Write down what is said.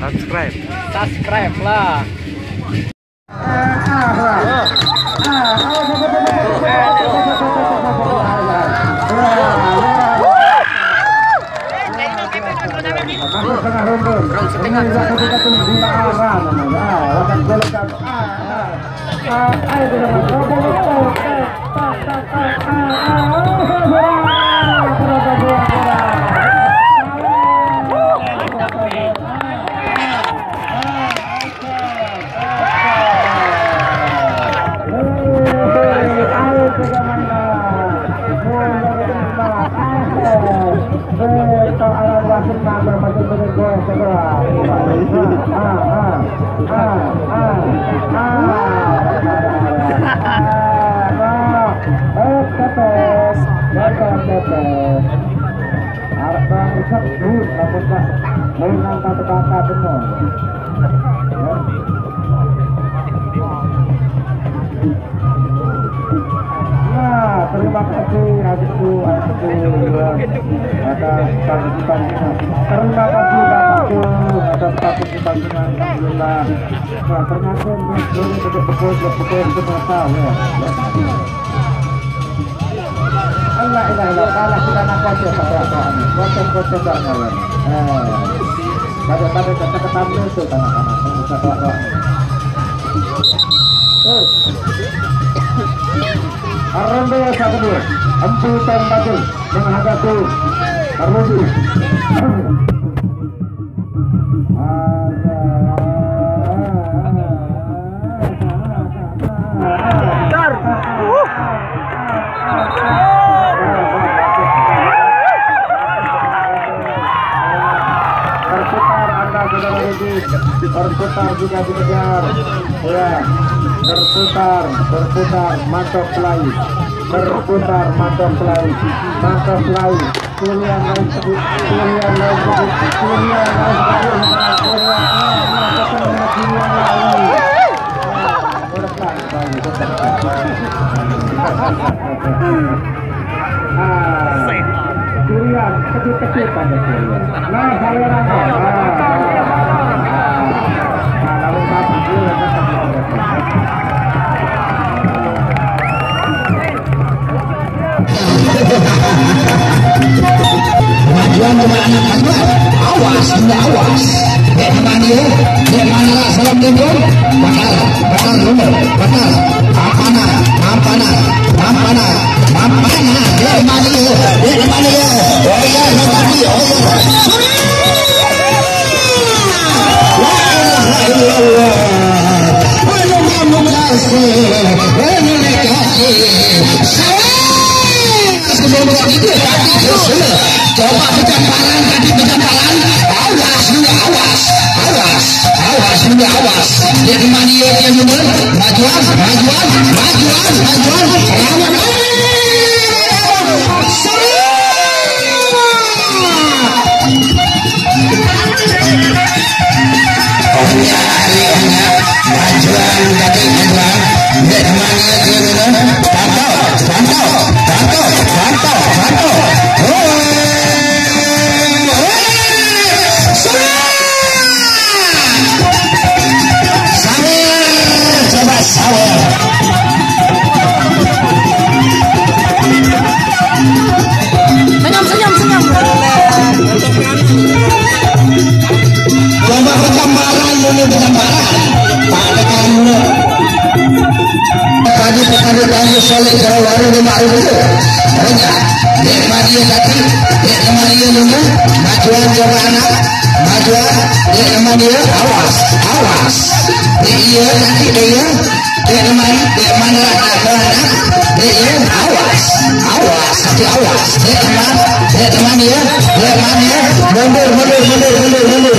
subscribe lah. Terima kasih adikku atas partisipannya. Terima kasih bapakku atas partisipannya. Alhamdulillah. Nah, ternyata ini betul semua tahu ya. Allah ilah kalah kita nak baca apa-apaan. Baca jangan. Pada kata-kata itu tanah-tanah. Kata-kata. Arrondo satu empu tembatul menghadapi Arrondo. Berputar juga dikejar, ya, berputar, mantap pelai, mantap pelai, kuliah lagi, Durian kecil-kecil pada durian. Nah, saluran. Lalu bapak dulu Majuan sama anak-anak, awas, awas. Dek mana salam dulu. Bakal dulu, bakal. Mampana. Dek mana ya? Oh iya, nanti. Coba pecampalan, awas. Dia kemana yang benar? Majuan. Awas. Dia nanti dia mundur.